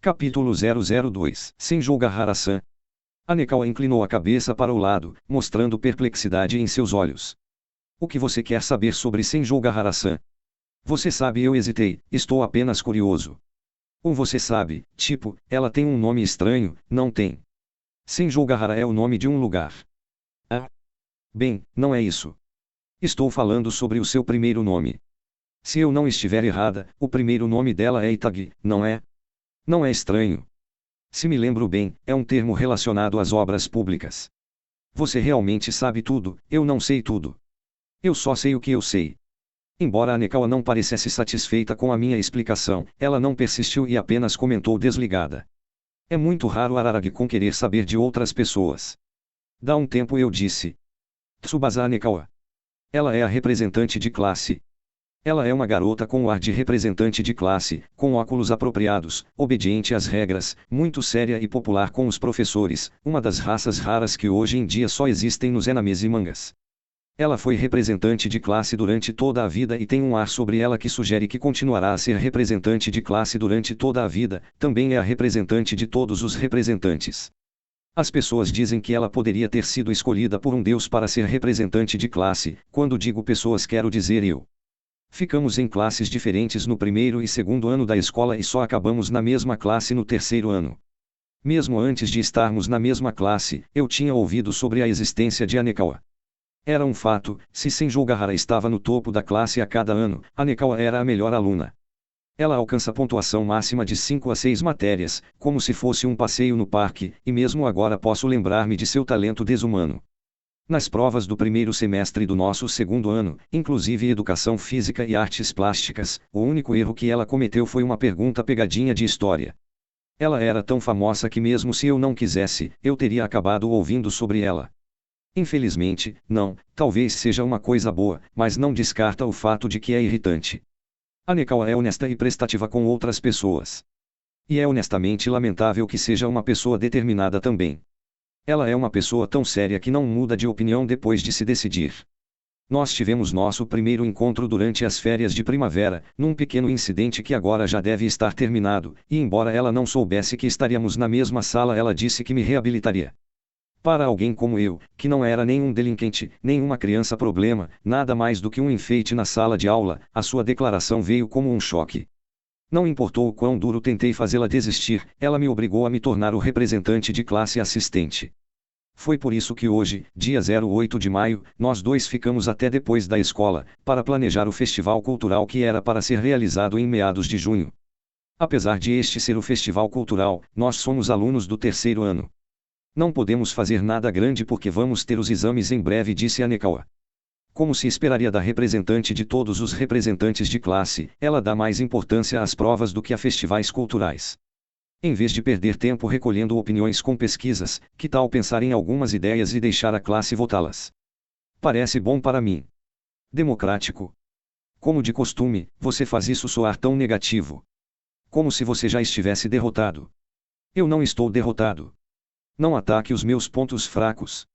Capítulo 002 Senjougahara-san. Anekawa inclinou a cabeça para o lado, mostrando perplexidade em seus olhos. O que você quer saber sobre Senjougahara-san? Você sabe, eu hesitei, estou apenas curioso. Ou você sabe, tipo, ela tem um nome estranho, não tem? Senjougahara é o nome de um lugar. Ah. Bem, não é isso. Estou falando sobre o seu primeiro nome. Se eu não estiver errada, o primeiro nome dela é Itagi, não é? Não é estranho. Se me lembro bem, é um termo relacionado às obras públicas. Você realmente sabe tudo, eu não sei tudo. Eu só sei o que eu sei. Embora Anekawa não parecesse satisfeita com a minha explicação, ela não persistiu e apenas comentou desligada. É muito raro Araragi-kun querer saber de outras pessoas. Dá um tempo eu disse. Tsubasa Anekawa. Ela é a representante de classe. Ela é uma garota com o ar de representante de classe, com óculos apropriados, obediente às regras, muito séria e popular com os professores, uma das raças raras que hoje em dia só existem nos animes e mangas. Ela foi representante de classe durante toda a vida e tem um ar sobre ela que sugere que continuará a ser representante de classe durante toda a vida, também é a representante de todos os representantes. As pessoas dizem que ela poderia ter sido escolhida por um deus para ser representante de classe, quando digo pessoas quero dizer eu. Ficamos em classes diferentes no primeiro e segundo ano da escola e só acabamos na mesma classe no terceiro ano. Mesmo antes de estarmos na mesma classe, eu tinha ouvido sobre a existência de Anekawa. Era um fato, se Senjougahara estava no topo da classe a cada ano, Anekawa era a melhor aluna. Ela alcança pontuação máxima de 5 a 6 matérias, como se fosse um passeio no parque, e mesmo agora posso lembrar-me de seu talento desumano. Nas provas do primeiro semestre do nosso segundo ano, inclusive Educação Física e Artes Plásticas, o único erro que ela cometeu foi uma pergunta pegadinha de história. Ela era tão famosa que mesmo se eu não quisesse, eu teria acabado ouvindo sobre ela. Infelizmente, não, talvez seja uma coisa boa, mas não descarta o fato de que é irritante. Anekawa é honesta e prestativa com outras pessoas. E é honestamente lamentável que seja uma pessoa determinada também. Ela é uma pessoa tão séria que não muda de opinião depois de se decidir. Nós tivemos nosso primeiro encontro durante as férias de primavera, num pequeno incidente que agora já deve estar terminado, e embora ela não soubesse que estaríamos na mesma sala, ela disse que me reabilitaria. Para alguém como eu, que não era nenhum delinquente, nem uma criança problema, nada mais do que um enfeite na sala de aula, a sua declaração veio como um choque. Não importou o quão duro tentei fazê-la desistir, ela me obrigou a me tornar o representante de classe assistente. Foi por isso que hoje, dia 08 de maio, nós dois ficamos até depois da escola, para planejar o festival cultural que era para ser realizado em meados de junho. Apesar de este ser o festival cultural, nós somos alunos do terceiro ano. Não podemos fazer nada grande porque vamos ter os exames em breve, disse Anekawa. Como se esperaria da representante de todos os representantes de classe, ela dá mais importância às provas do que a festivais culturais. Em vez de perder tempo recolhendo opiniões com pesquisas, que tal pensar em algumas ideias e deixar a classe votá-las? Parece bom para mim. Democrático. Como de costume, você faz isso soar tão negativo. Como se você já estivesse derrotado. Eu não estou derrotado. Não ataque os meus pontos fracos.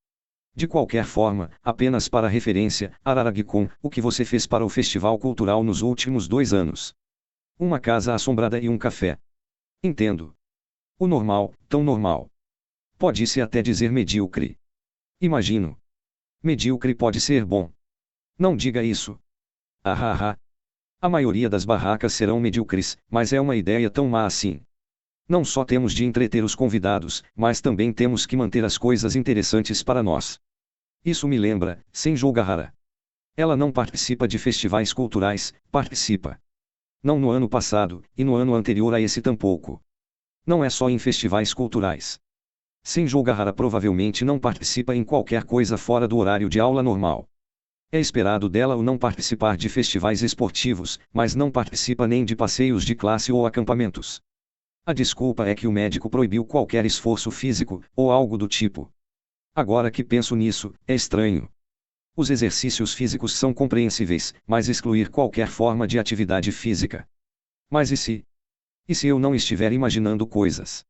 De qualquer forma, apenas para referência, Araragi-kun, o que você fez para o festival cultural nos últimos 2 anos? Uma casa assombrada e um café. Entendo. O normal, tão normal. Pode-se até dizer medíocre. Imagino. Medíocre pode ser bom. Não diga isso. Ah. A maioria das barracas serão medíocres, mas é uma ideia tão má assim. Não só temos de entreter os convidados, mas também temos que manter as coisas interessantes para nós. Isso me lembra, Senjougahara. Ela não participa de festivais culturais, participa. Não no ano passado, e no ano anterior a esse tampouco. Não é só em festivais culturais. Senjougahara provavelmente não participa em qualquer coisa fora do horário de aula normal. É esperado dela o não participar de festivais esportivos, mas não participa nem de passeios de classe ou acampamentos. A desculpa é que o médico proibiu qualquer esforço físico, ou algo do tipo. Agora que penso nisso, é estranho. Os exercícios físicos são compreensíveis, mas excluir qualquer forma de atividade física. Mas e se? E se eu não estiver imaginando coisas?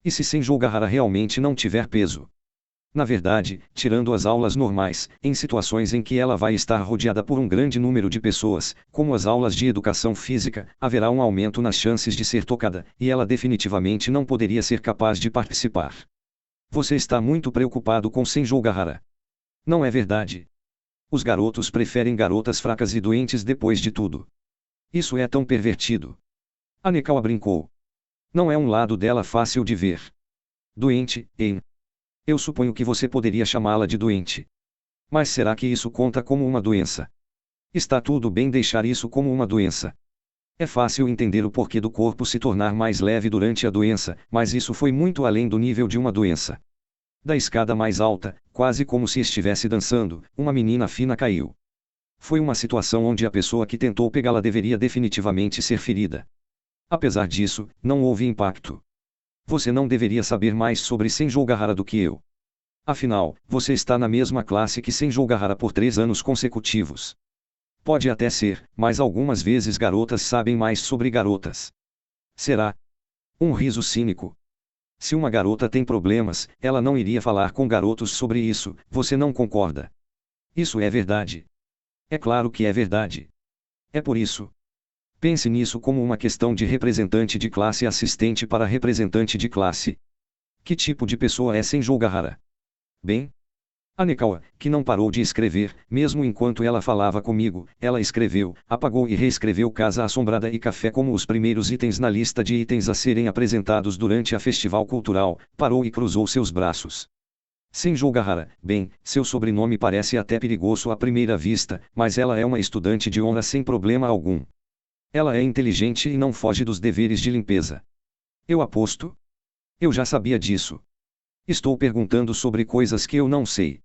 E se Senjougahara realmente não tiver peso? Na verdade, tirando as aulas normais, em situações em que ela vai estar rodeada por um grande número de pessoas, como as aulas de educação física, haverá um aumento nas chances de ser tocada, e ela definitivamente não poderia ser capaz de participar. Você está muito preocupado com Senjou Gahara. Não é verdade? Os garotos preferem garotas fracas e doentes depois de tudo. Isso é tão pervertido. Anekawa brincou. Não é um lado dela fácil de ver. Doente, hein? Eu suponho que você poderia chamá-la de doente. Mas será que isso conta como uma doença? Está tudo bem deixar isso como uma doença. É fácil entender o porquê do corpo se tornar mais leve durante a doença, mas isso foi muito além do nível de uma doença. Da escada mais alta, quase como se estivesse dançando, uma menina fina caiu. Foi uma situação onde a pessoa que tentou pegá-la deveria definitivamente ser ferida. Apesar disso, não houve impacto. Você não deveria saber mais sobre Senjou Gahara do que eu. Afinal, você está na mesma classe que Senjou Gahara por 3 anos consecutivos. Pode até ser, mas algumas vezes garotas sabem mais sobre garotas. Será? Um riso cínico. Se uma garota tem problemas, ela não iria falar com garotos sobre isso, você não concorda? Isso é verdade. É claro que é verdade. É por isso. Pense nisso como uma questão de representante de classe assistente para representante de classe. Que tipo de pessoa é Senjou Gahara? Bem? Anekawa, que não parou de escrever, mesmo enquanto ela falava comigo, ela escreveu, apagou e reescreveu Casa Assombrada e Café como os primeiros itens na lista de itens a serem apresentados durante a festival cultural, parou e cruzou seus braços. Senjou Gahara, bem, seu sobrenome parece até perigoso à primeira vista, mas ela é uma estudante de honra sem problema algum. Ela é inteligente e não foge dos deveres de limpeza. Eu aposto? Eu já sabia disso. Estou perguntando sobre coisas que eu não sei.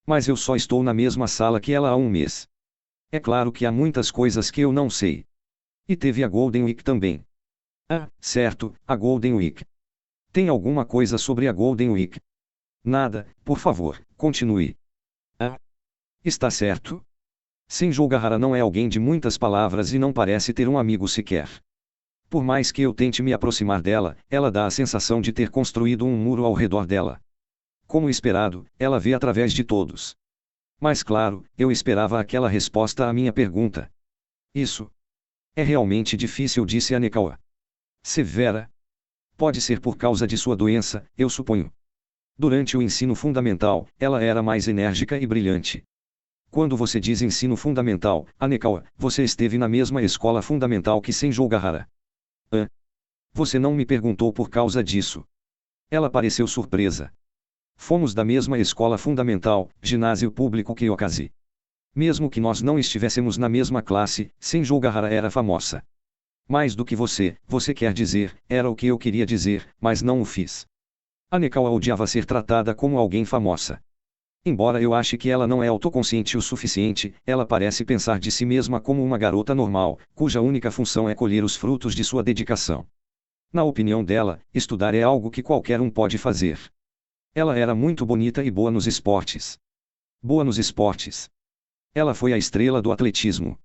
Mas eu só estou na mesma sala que ela há um mês. É claro que há muitas coisas que eu não sei. E teve a Golden Week também. Ah, certo, a Golden Week. Tem alguma coisa sobre a Golden Week? Nada, por favor, continue. Ah. Está certo? Senjou Gahara não é alguém de muitas palavras e não parece ter um amigo sequer. Por mais que eu tente me aproximar dela, ela dá a sensação de ter construído um muro ao redor dela. Como esperado, ela vê através de todos. Mas claro, eu esperava aquela resposta à minha pergunta. Isso. É realmente difícil, disse Anekawa. Severa. Pode ser por causa de sua doença, eu suponho. Durante o ensino fundamental, ela era mais enérgica e brilhante. Quando você diz ensino fundamental, Anekawa, você esteve na mesma escola fundamental que Senjou Gahara. Hã? Você não me perguntou por causa disso. Ela pareceu surpresa. Fomos da mesma escola fundamental, ginásio público Kyokazi. Mesmo que nós não estivéssemos na mesma classe, Senjou Gahara era famosa. Mais do que você quer dizer, era o que eu queria dizer, mas não o fiz. Anekawa odiava ser tratada como alguém famosa. Embora eu ache que ela não é autoconsciente o suficiente, ela parece pensar de si mesma como uma garota normal, cuja única função é colher os frutos de sua dedicação. Na opinião dela, estudar é algo que qualquer um pode fazer. Ela era muito bonita e boa nos esportes. Boa nos esportes. Ela foi a estrela do atletismo.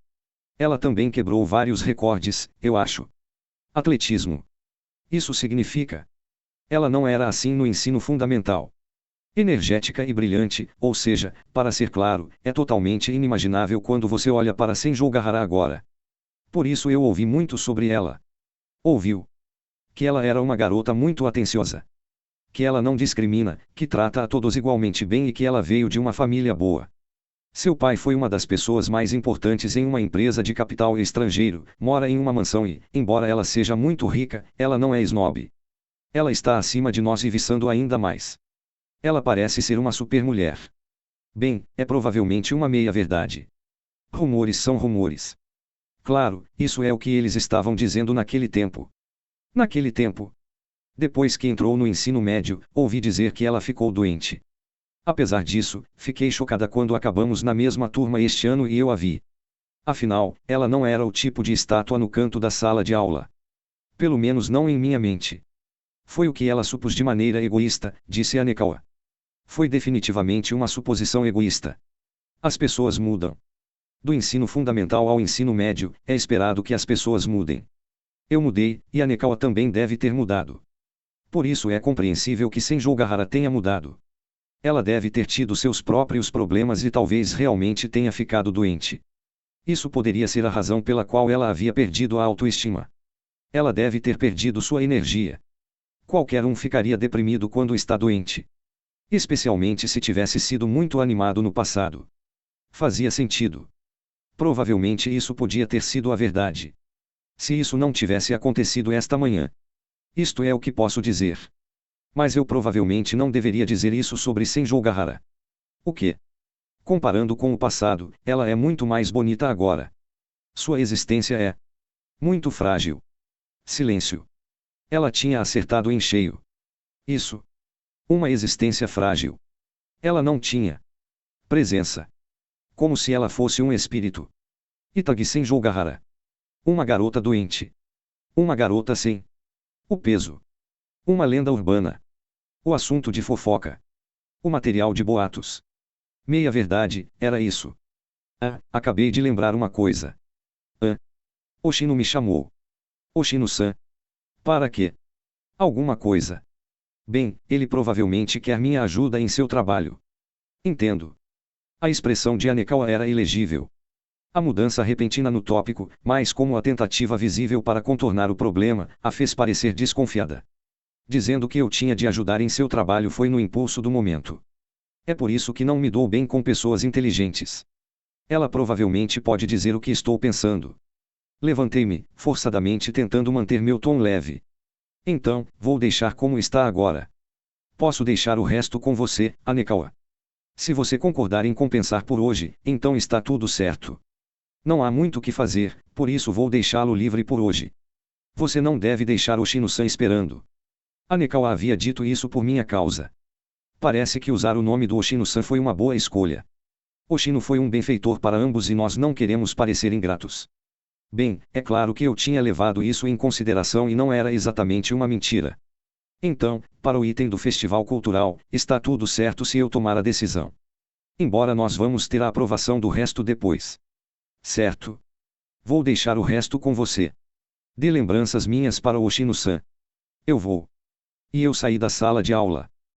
Ela também quebrou vários recordes, eu acho. Atletismo. Isso significa. Ela não era assim no ensino fundamental. Energética e brilhante, ou seja, para ser claro, é totalmente inimaginável quando você olha para Senjou Gahara agora. Por isso eu ouvi muito sobre ela. Ouviu? Que ela era uma garota muito atenciosa. Que ela não discrimina, que trata a todos igualmente bem e que ela veio de uma família boa. Seu pai foi uma das pessoas mais importantes em uma empresa de capital estrangeiro, mora em uma mansão e, embora ela seja muito rica, ela não é snob. Ela está acima de nós e viçando ainda mais. Ela parece ser uma supermulher. Bem, é provavelmente uma meia-verdade. Rumores são rumores. Claro, isso é o que eles estavam dizendo naquele tempo. Naquele tempo. Depois que entrou no ensino médio, ouvi dizer que ela ficou doente. Apesar disso, fiquei chocada quando acabamos na mesma turma este ano e eu a vi. Afinal, ela não era o tipo de estátua no canto da sala de aula. Pelo menos não em minha mente. Foi o que ela supôs de maneira egoísta, disse Anekawa. Foi definitivamente uma suposição egoísta. As pessoas mudam. Do ensino fundamental ao ensino médio, é esperado que as pessoas mudem. Eu mudei, e Anekawa também deve ter mudado. Por isso é compreensível que Senjou Gahara tenha mudado. Ela deve ter tido seus próprios problemas e talvez realmente tenha ficado doente. Isso poderia ser a razão pela qual ela havia perdido a autoestima. Ela deve ter perdido sua energia. Qualquer um ficaria deprimido quando está doente. Especialmente se tivesse sido muito animado no passado. Fazia sentido. Provavelmente isso podia ter sido a verdade. Se isso não tivesse acontecido esta manhã. Isto é o que posso dizer. Mas eu provavelmente não deveria dizer isso sobre Senjougahara. O que? Comparando com o passado, ela é muito mais bonita agora. Sua existência é muito frágil. Silêncio. Ela tinha acertado em cheio. Isso. Uma existência frágil. Ela não tinha presença. Como se ela fosse um espírito. Itagi Senjougahara. Uma garota doente. Uma garota sem o peso. Uma lenda urbana. O assunto de fofoca. O material de boatos. Meia verdade, era isso. Acabei de lembrar uma coisa. Oshino me chamou. Oshino-san. Para quê? Alguma coisa. Bem, ele provavelmente quer minha ajuda em seu trabalho. Entendo. A expressão de Anekawa era ilegível. A mudança repentina no tópico, mas como a tentativa visível para contornar o problema, a fez parecer desconfiada. Dizendo que eu tinha de ajudar em seu trabalho foi no impulso do momento. É por isso que não me dou bem com pessoas inteligentes. Ela provavelmente pode dizer o que estou pensando. Levantei-me, forçadamente tentando manter meu tom leve. Então, vou deixar como está agora. Posso deixar o resto com você, Anekawa. Se você concordar em compensar por hoje, então está tudo certo. Não há muito o que fazer, por isso vou deixá-lo livre por hoje. Você não deve deixar Oshino-san esperando. Anekawa havia dito isso por minha causa. Parece que usar o nome do Oshino-san foi uma boa escolha. Oshino foi um benfeitor para ambos e nós não queremos parecer ingratos. Bem, é claro que eu tinha levado isso em consideração e não era exatamente uma mentira. Então, para o item do festival cultural, está tudo certo se eu tomar a decisão. Embora nós vamos ter a aprovação do resto depois. Certo. Vou deixar o resto com você. Dê lembranças minhas para o Oshino-san. Eu vou. E eu saí da sala de aula.